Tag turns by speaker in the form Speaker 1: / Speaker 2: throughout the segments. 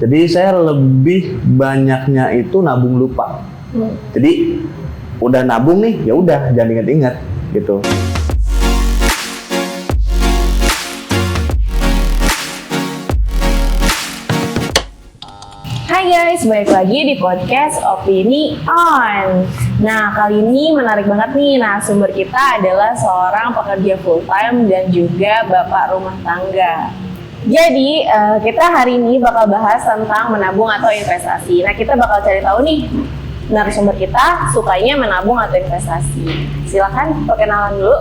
Speaker 1: Jadi saya lebih banyaknya itu nabung lupa. Jadi udah nabung nih, ya udah jangan inget-inget gitu.
Speaker 2: Hai guys, balik lagi di podcast Opini On. Nah, kali ini menarik banget nih. Narasumber kita adalah seorang pekerja full time dan juga bapak rumah tangga. Jadi, kita hari ini bakal bahas tentang menabung atau investasi. Nah, kita bakal cari tahu nih, narasumber kita sukanya menabung atau investasi. Silakan perkenalan dulu.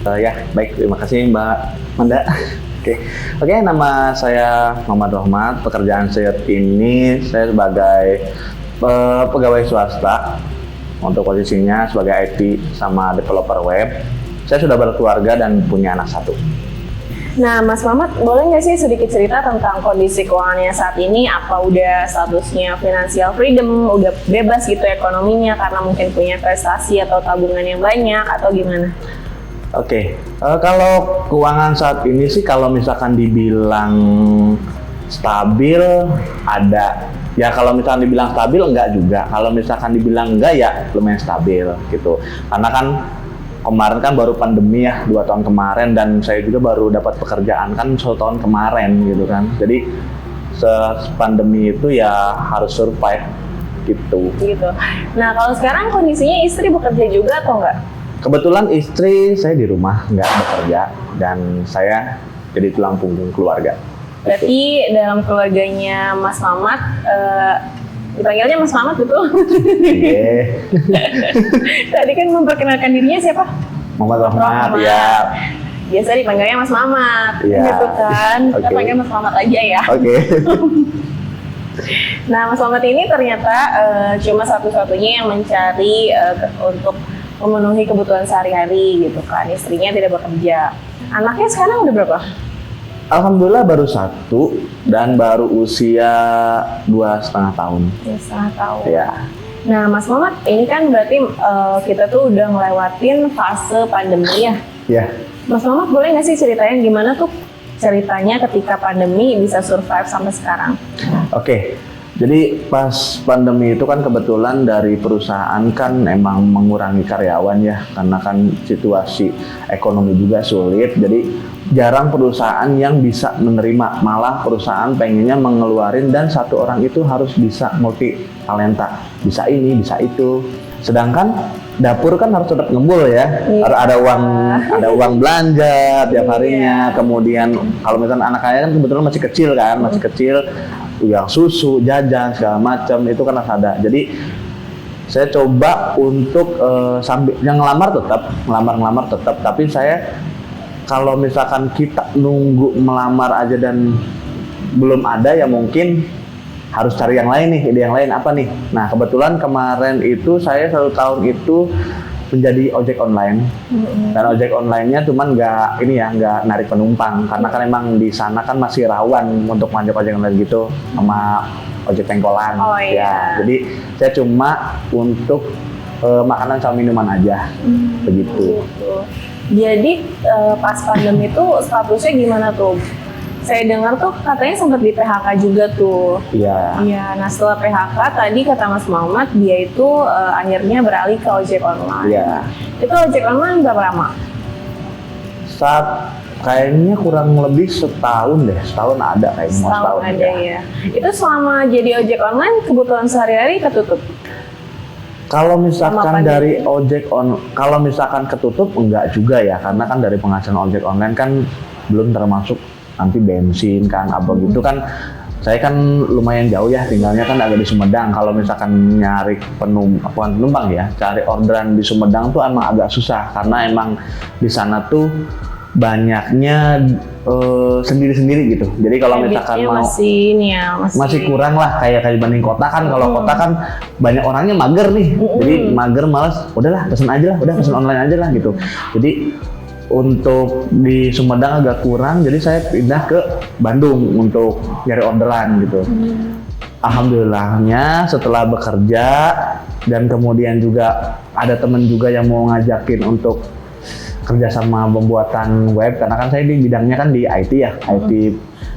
Speaker 1: Ya, baik. Terima kasih Mbak Manda. Oke, nama saya Muhammad Rahmat. Pekerjaan saya ini saya sebagai pegawai swasta. Untuk posisinya sebagai IT sama developer web. Saya sudah berkeluarga dan punya anak satu.
Speaker 2: Nah, Mas Mamat, boleh nggak sih sedikit cerita tentang kondisi keuangannya saat ini? Apa udah statusnya financial freedom, udah bebas gitu ekonominya karena mungkin punya investasi atau tabungan yang banyak atau gimana?
Speaker 1: Oke, kalau keuangan saat ini sih kalau misalkan dibilang stabil ada. Ya kalau misalkan dibilang stabil enggak juga. Kalau misalkan dibilang enggak ya lumayan stabil gitu. Karena kan kemarin kan baru pandemi ya 2 tahun kemarin dan saya juga baru dapat pekerjaan kan 1 tahun kemarin gitu kan. Jadi pandemi itu ya harus survive gitu.
Speaker 2: Gitu. Nah, kalau sekarang kondisinya istri bekerja juga atau enggak?
Speaker 1: Kebetulan istri saya di rumah nggak bekerja dan saya jadi tulang punggung keluarga.
Speaker 2: Berarti dalam keluarganya Mas Mamat, dipanggilnya Mas Mamat betul?
Speaker 1: Iya.
Speaker 2: Tadi kan memperkenalkan dirinya siapa?
Speaker 1: Muhammad Rahmat, ya.
Speaker 2: Biasa dipanggilnya Mas Mamat,
Speaker 1: Ya.
Speaker 2: gitu kan? Kita
Speaker 1: Oke.
Speaker 2: panggil Mas Mamat aja ya.
Speaker 1: Oke.
Speaker 2: Nah, Mas Mamat ini ternyata cuma satu-satunya yang mencari untuk memenuhi kebutuhan sehari-hari gitu kan. Istrinya tidak bekerja. Anaknya sekarang udah berapa?
Speaker 1: Alhamdulillah baru 1 dan baru usia 2,5 tahun.
Speaker 2: 2,5 tahun.
Speaker 1: Ya.
Speaker 2: Nah, Mas Mamat, ini kan berarti kita tuh udah ngelewatin fase pandemi ya.
Speaker 1: Ya.
Speaker 2: Mas Mamat boleh nggak sih ceritain gimana tuh ceritanya ketika pandemi bisa survive sampai sekarang?
Speaker 1: Oke. Jadi pas pandemi itu kan kebetulan dari perusahaan kan emang mengurangi karyawan ya karena kan situasi ekonomi juga sulit. Jadi jarang perusahaan yang bisa menerima, malah perusahaan pengennya mengeluarin dan 1 orang itu harus bisa multi talenta, bisa ini, bisa itu. Sedangkan dapur kan harus tetap ngembul ya, harus ada uang belanja tiap harinya. Kemudian kalau misalnya anak saya kan kebetulan masih kecil, yang susu, jajan segala macam itu kan harus ada. Jadi saya coba untuk sambil yang ngelamar tetap, tapi saya kalau misalkan kita nunggu melamar aja dan belum ada ya mungkin harus cari yang lain nih, ide yang lain apa nih. Nah kebetulan kemarin itu saya 1 tahun itu menjadi ojek online dan ojek online-nya cuman nggak narik penumpang karena kan emang di sana kan masih rawan untuk ngajak ojek online gitu sama ojek pengkolan.
Speaker 2: Oh, iya.
Speaker 1: Ya, jadi saya cuma untuk makanan sama minuman aja begitu.
Speaker 2: Gitu. Jadi pas pandemi itu statusnya gimana tuh? Saya dengar tuh katanya sempat di PHK juga tuh.
Speaker 1: Iya.
Speaker 2: Iya, nah setelah PHK tadi kata Mas Muhammad dia itu akhirnya beralih ke ojek online.
Speaker 1: Iya.
Speaker 2: Itu ojek online berapa lama?
Speaker 1: Kayaknya kurang lebih setahun ada kayaknya.
Speaker 2: Setahun ada ya. Itu selama jadi ojek online kebutuhan sehari-hari ketutup?
Speaker 1: Kalau misalkan
Speaker 2: Sama
Speaker 1: dari kalau misalkan ketutup enggak juga ya, karena kan dari penghasilan ojek online kan belum termasuk nanti bensin kan apa gitu kan. Saya kan lumayan jauh ya, tinggalnya kan agak di Sumedang. Kalau misalkan nyari penumpang ya, cari orderan di Sumedang tuh emang agak susah karena emang di sana tuh banyaknya sendiri-sendiri gitu. Jadi kalau misalkan mau masih kurang lah kayak dibanding kota kan. Kalau kota kan banyak orangnya mager nih. Jadi mager malas, udahlah pesen online aja lah gitu. Jadi untuk di Sumedang agak kurang, jadi saya pindah ke Bandung untuk nyari orderan gitu. Alhamdulillahnya setelah bekerja dan kemudian juga ada temen juga yang mau ngajakin untuk kerjasama pembuatan web karena kan saya di bidangnya kan di IT ya, IT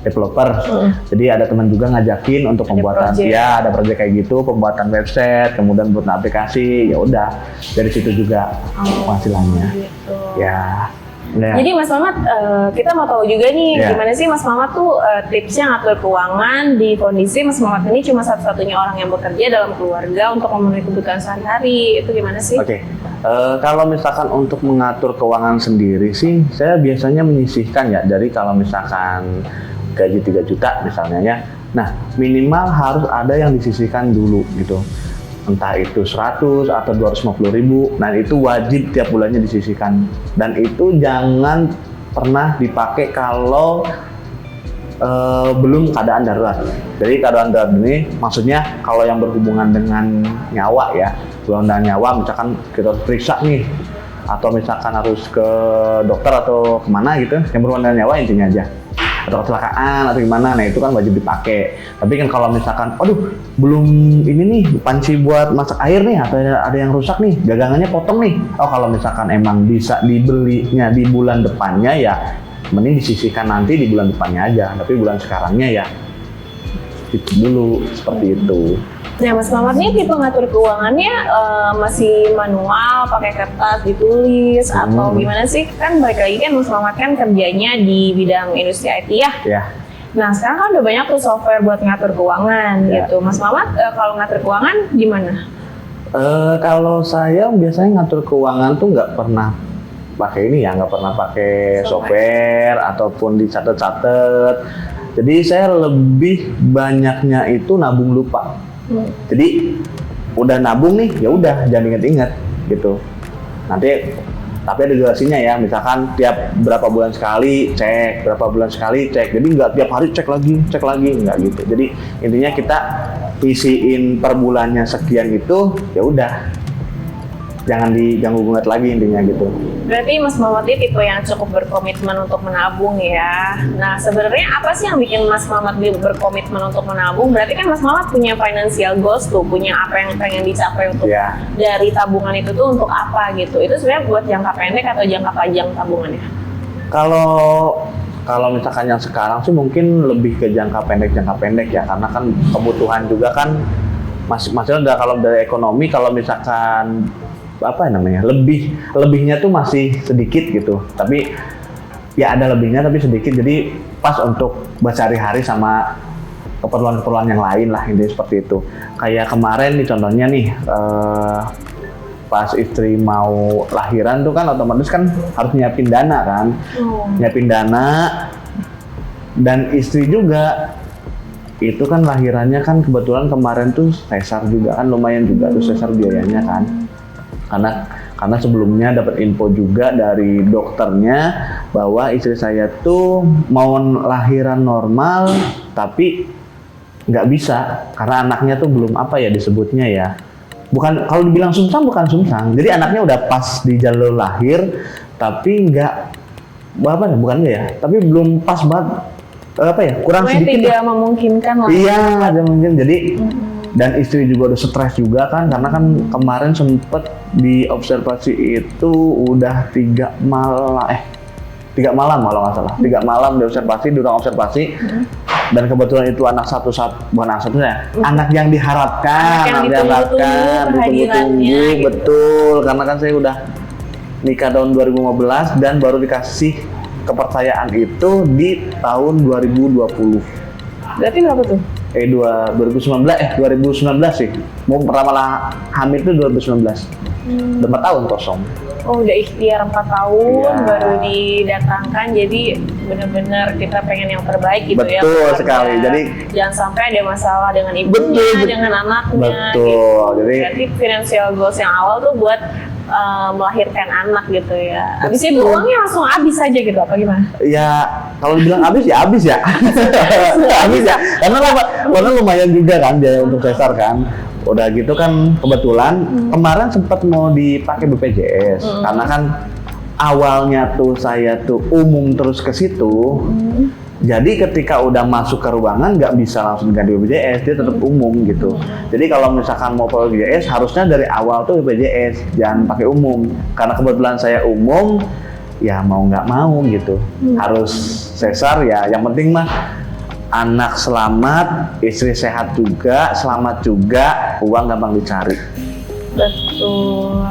Speaker 1: developer. Jadi ada teman juga ngajakin untuk pembuatan, ada project kayak gitu, pembuatan website, kemudian buat aplikasi, ya udah dari situ juga penghasilannya.
Speaker 2: Gitu.
Speaker 1: Ya.
Speaker 2: Jadi Mas Mamat, kita mau tahu juga nih gimana sih Mas Mamat tuh tipsnya ngatur keuangan di kondisi Mas Mamat ini cuma satu-satunya orang yang bekerja dalam keluarga untuk memenuhi kebutuhan sehari-hari, itu gimana sih?
Speaker 1: Oke. Kalau misalkan untuk mengatur keuangan sendiri sih, saya biasanya menyisihkan ya dari kalau misalkan gaji 3 juta misalnya ya. Nah, minimal harus ada yang disisihkan dulu gitu. Entah itu 100 atau 250 ribu, nah itu wajib tiap bulannya disisihkan. Dan itu jangan pernah dipakai kalau belum keadaan darurat. Jadi keadaan darurat ini maksudnya kalau yang berhubungan dengan nyawa ya, berhubungan dengan nyawa, misalkan kita harus periksa nih, atau misalkan harus ke dokter atau kemana gitu, yang berhubungan dengan nyawa intinya aja. Atau kecelakaan atau gimana, nah itu kan wajib dipakai. Tapi kan kalau misalkan, aduh belum ini nih panci buat masak air nih, atau ada yang rusak nih, dagangannya potong nih. Oh kalau misalkan emang bisa dibelinya di bulan depannya ya, mending disisihkan nanti di bulan depannya aja. Tapi bulan sekarangnya ya itu dulu, seperti itu.
Speaker 2: Nah Mas Mamat nih tipe ngatur keuangannya masih manual, pakai kertas ditulis atau gimana sih? Kan balik lagi kan Mas Mamat kan kerjanya di bidang industri IT ya?
Speaker 1: Ya.
Speaker 2: Nah sekarang kan udah banyak tuh software buat ngatur keuangan gitu. Mas Mamat kalau ngatur keuangan gimana?
Speaker 1: Kalau saya biasanya ngatur keuangan tuh nggak pernah pakai ini ya, nggak pernah pakai software ataupun dicatat-catat. Jadi saya lebih banyaknya itu nabung lupa. Jadi udah nabung nih, ya udah jangan inget-inget gitu. Nanti tapi ada durasinya ya, misalkan tiap berapa bulan sekali cek, berapa bulan sekali cek. Jadi nggak tiap hari cek lagi, nggak gitu. Jadi intinya kita isiin per bulannya sekian itu, ya udah jangan diganggu gugat lagi intinya gitu.
Speaker 2: Berarti Mas Mamat ini tipe yang cukup berkomitmen untuk menabung ya. Nah sebenarnya apa sih yang bikin Mas Mamat berkomitmen untuk menabung? Berarti kan Mas Mamat punya financial goals tuh, punya apa yang pengen dicapai untuk dari tabungan itu tuh untuk apa gitu. Itu sebenarnya buat jangka pendek atau jangka panjang tabungannya?
Speaker 1: Kalau misalkan yang sekarang sih mungkin lebih ke jangka pendek ya, karena kan kebutuhan juga kan maksudnya kalau dari ekonomi, kalau misalkan lebihnya tuh masih sedikit gitu, tapi ya ada lebihnya tapi sedikit, jadi pas untuk sehari-hari sama keperluan-keperluan yang lain lah, intinya seperti itu. Kayak kemarin nih contohnya nih, pas istri mau lahiran tuh kan otomatis kan harus nyiapin dana kan, nyiapin dana, dan istri juga itu kan lahirannya kan kebetulan kemarin tuh sesar juga kan, lumayan juga tuh sesar biayanya kan. Karena sebelumnya dapat info juga dari dokternya bahwa istri saya tuh mau lahiran normal tapi nggak bisa karena anaknya tuh belum disebutnya ya. Bukan, kalau dibilang sungsang bukan sungsang. Jadi anaknya udah pas di jalur lahir tapi tapi belum pas banget, kurang sedikit.
Speaker 2: Tidak memungkinkan lah.
Speaker 1: Iya, tidak mungkin. Jadi dan istri juga udah stres juga kan, karena kan kemarin sempet diobservasi itu udah 3 malam kalau nggak salah, 3 malam diobservasi, di ruang observasi. Dan kebetulan itu anak anak yang diharapkan, ditunggu-tunggu, betul, karena kan saya udah nikah tahun 2015 dan baru dikasih kepercayaan itu di tahun 2020.
Speaker 2: Berarti berapa tuh?
Speaker 1: 2019 sih. Mau pertama lah hamil itu 2019. 4 tahun kosong.
Speaker 2: Oh udah ikhtiar 4 tahun baru didatangkan, jadi benar-benar kita pengen yang terbaik gitu.
Speaker 1: Betul ya. Betul sekali. Jadi
Speaker 2: jangan sampai ada masalah dengan ibunya, dengan anaknya.
Speaker 1: Betul.
Speaker 2: Gitu. Jadi financial goals yang awal tuh buat melahirkan anak gitu ya. Habis itu uangnya langsung habis aja gitu, apa gimana?
Speaker 1: Ya kalau dibilang habis ya. Habis ya. Karena lumayan juga kan biaya untuk sesar kan. Udah gitu kan kebetulan kemarin sempat mau dipakai BPJS karena kan awalnya tuh saya tuh umum terus ke situ. Jadi ketika udah masuk ke ruangan nggak bisa langsung ganti BPJS, dia tetap umum gitu. Jadi kalau misalkan mau pakai BPJS harusnya dari awal tuh BPJS, jangan pakai umum. Karena kebetulan saya umum, ya mau nggak mau gitu. Harus sesar ya, yang penting mah anak selamat, istri sehat juga, selamat juga, uang gampang dicari.
Speaker 2: Betul.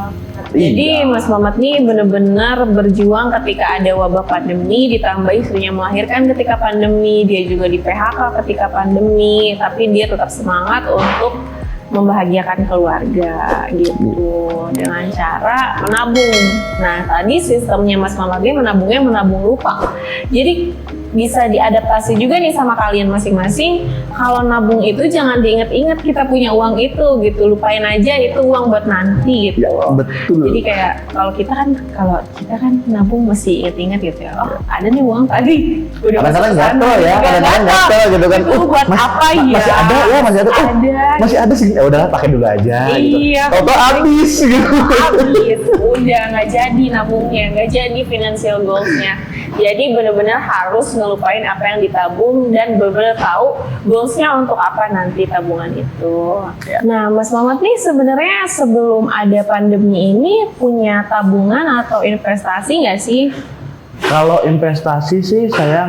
Speaker 2: Jadi
Speaker 1: Iya.
Speaker 2: Mas Mamat nih benar-benar berjuang ketika ada wabah pandemi, ditambah istrinya melahirkan ketika pandemi, dia juga di PHK ketika pandemi, tapi dia tetap semangat untuk membahagiakan keluarga gitu dengan cara menabung. Nah tadi sistemnya Mas Mamat ini menabung lupa. Jadi bisa diadaptasi juga nih sama kalian masing-masing. Kalau nabung itu jangan diinget-inget kita punya uang itu gitu, lupain aja itu uang buat nanti gitu.
Speaker 1: Ya, betul.
Speaker 2: Jadi kayak kalau kita kan nabung masih inget-inget gitu ya. Oh ada nih uang tadi. Udah
Speaker 1: Kadang-kadang
Speaker 2: masuk ke sana,
Speaker 1: gatel ya, kadang-kadang gatel gitu kan.
Speaker 2: Itu buat apa ya?
Speaker 1: Masih ada ya, masih ada. Masih ada sih. Ya udahlah pakai dulu aja gitu.
Speaker 2: Iya.
Speaker 1: Tau habis gitu.
Speaker 2: Habis, udah nggak jadi nabungnya, nggak jadi financial goalsnya. Jadi benar-benar harus ngelupain apa yang ditabung dan benar-benar tahu goalsnya untuk apa nanti tabungan itu.
Speaker 1: Ya.
Speaker 2: Nah, Mas Mamat nih sebenarnya sebelum ada pandemi ini punya tabungan atau investasi nggak sih?
Speaker 1: Kalau investasi sih saya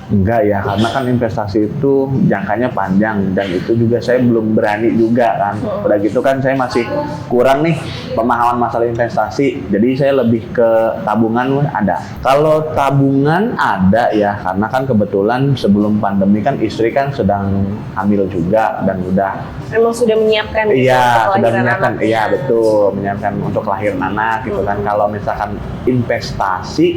Speaker 1: enggak ya, karena kan investasi itu jangkanya panjang dan itu juga saya belum berani juga kan. Udah gitu kan saya masih kurang nih pemahaman masalah investasi. Jadi saya lebih ke tabungan ada. Kalau tabungan ada ya, karena kan kebetulan sebelum pandemi kan istri kan sedang hamil juga dan udah
Speaker 2: Emang sudah menyiapkan gitu
Speaker 1: iya,
Speaker 2: untuk
Speaker 1: sudah
Speaker 2: kelahiran
Speaker 1: menyiapkan,
Speaker 2: anaknya?
Speaker 1: iya betul, menyiapkan untuk kelahiran anak gitu kan. Kalau misalkan investasi,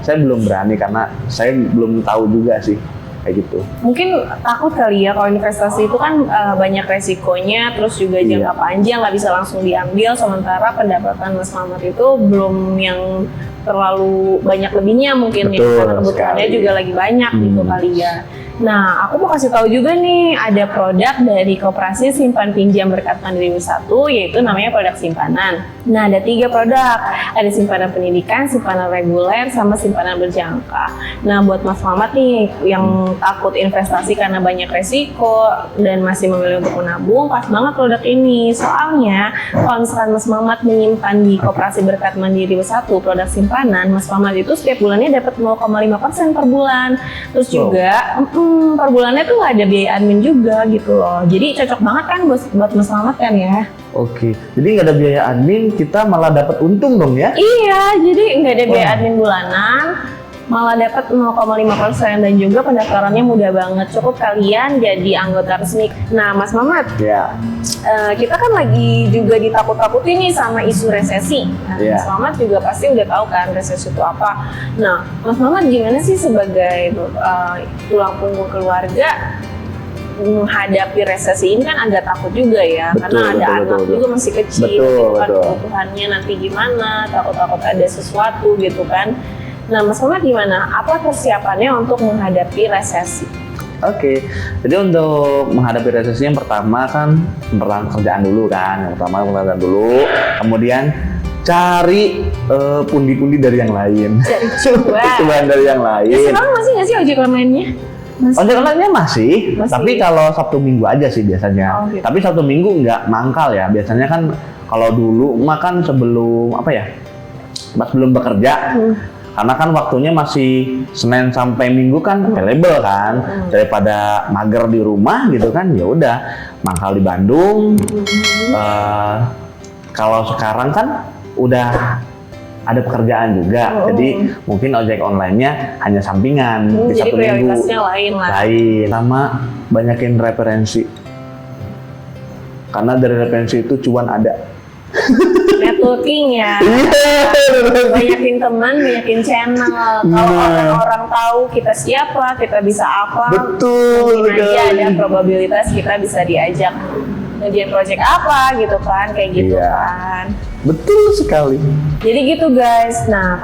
Speaker 1: saya belum berani karena saya belum tahu juga sih kayak gitu.
Speaker 2: Mungkin takut kali ya kalau investasi itu kan banyak resikonya, terus juga jangka panjang nggak bisa langsung diambil. Sementara pendapatan Mas Mamat itu belum yang terlalu banyak lebihnya mungkin ya,
Speaker 1: Betul
Speaker 2: karena kebutuhannya
Speaker 1: sekali.
Speaker 2: juga lagi banyak gitu kali ya. Nah, aku mau kasih tahu juga nih ada produk dari Koperasi Simpan Pinjam Berkat Mandiri Bersatu, yaitu namanya produk simpanan. Nah, ada 3 produk, ada simpanan pendidikan, simpanan reguler, sama simpanan berjangka. Nah, buat Mas Mamat nih yang takut investasi karena banyak resiko dan masih memilih untuk menabung, pas banget produk ini. Soalnya, kalau misalkan Mas Mamat menyimpan di Koperasi Berkat Mandiri Bersatu produk simpanan, Mas Mamat itu setiap bulannya dapat 0,5% per bulan. Terus juga per bulannya tuh nggak ada biaya admin juga gitu loh. Jadi cocok banget kan buat Mas Mamat kan ya?
Speaker 1: Oke, jadi nggak ada biaya admin, kita malah dapat untung dong ya?
Speaker 2: Iya, jadi nggak ada biaya admin bulanan, malah dapat 0,5% dan juga pendaftarannya mudah banget. Cukup kalian jadi anggota resmi. Nah, Mas Mamat,
Speaker 1: Ya.
Speaker 2: kita kan lagi juga ditakut-takutin nih sama isu resesi. Nah,
Speaker 1: Iya.
Speaker 2: Mas Mamat juga pasti udah tahu kan resesi itu apa. Nah, Mas Mamat gimana sih sebagai tulang punggung keluarga menghadapi resesi ini? Kan agak takut juga ya, karena ada anak juga masih kecil,
Speaker 1: Betul,
Speaker 2: kan
Speaker 1: betul.
Speaker 2: kebutuhannya nanti gimana, takut-takut ada sesuatu gitu kan. Nah, Mas Mamat gimana? Apa persiapannya untuk menghadapi resesi?
Speaker 1: Oke, jadi untuk menghadapi resesi yang pertama kan pekerjaan dulu kan. Yang pertama pekerjaan dulu, kemudian cari pundi-pundi dari yang lain.
Speaker 2: Cari cuan.
Speaker 1: Cuan dari yang lain.
Speaker 2: Sekarang masih nggak sih ojek online-nya?
Speaker 1: Ojek online-nya masih, tapi kalau Sabtu Minggu aja sih biasanya.
Speaker 2: Oh, gitu.
Speaker 1: Tapi Sabtu Minggu nggak mangkal ya. Biasanya kan kalau dulu makan sebelum apa ya? Pas belum bekerja. Karena kan waktunya masih Senin sampai Minggu kan available kan. Daripada mager di rumah gitu kan, ya udah mangkal di Bandung. Kalau sekarang kan udah ada pekerjaan juga, jadi mungkin ojek online-nya hanya sampingan di
Speaker 2: Jadi
Speaker 1: Sabtu Minggu.
Speaker 2: prioritasnya lain lah.
Speaker 1: Lain, sama banyakin referensi. Karena dari referensi itu cuan ada.
Speaker 2: Networking ya. Banyakin teman, banyakin channel. Kalau orang-orang tahu kita siapa, kita bisa apa,
Speaker 1: Betul
Speaker 2: mungkin aja
Speaker 1: sekali.
Speaker 2: ada probabilitas kita bisa diajak ngerjain project apa gitu kan, kayak gitu
Speaker 1: Iya.
Speaker 2: kan.
Speaker 1: Betul sekali.
Speaker 2: Jadi gitu guys. Nah,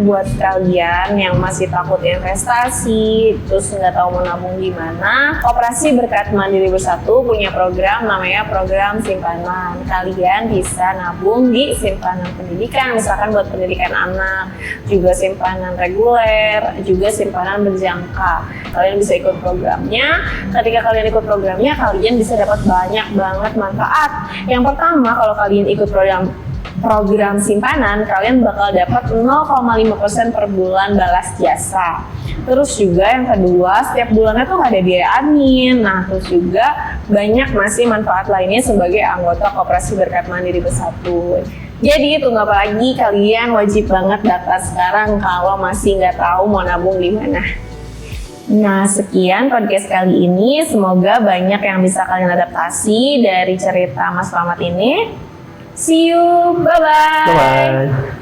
Speaker 2: buat kalian yang masih takut investasi, terus nggak tahu mau nabung gimana, Koperasi Berkat Mandiri Bersatu punya program namanya program simpanan. Kalian bisa nabung di simpanan pendidikan, misalkan buat pendidikan anak, juga simpanan reguler, juga simpanan berjangka. Kalian bisa ikut programnya. Ketika kalian ikut programnya, kalian bisa dapat banyak banget manfaat. Yang pertama, kalau kalian ikut program simpanan, kalian bakal dapat 0,5% per bulan balas jasa. Terus juga yang kedua, setiap bulannya tuh nggak ada biaya admin. Nah, terus juga banyak masih manfaat lainnya sebagai anggota Koperasi Berkat Mandiri Bersatu. Jadi tunggu apa lagi, kalian wajib banget daftar sekarang kalau masih nggak tahu mau nabung di mana. Nah, sekian podcast kali ini. Semoga banyak yang bisa kalian adaptasi dari cerita Mas Slamet ini. See you, bye-bye.
Speaker 1: Bye-bye.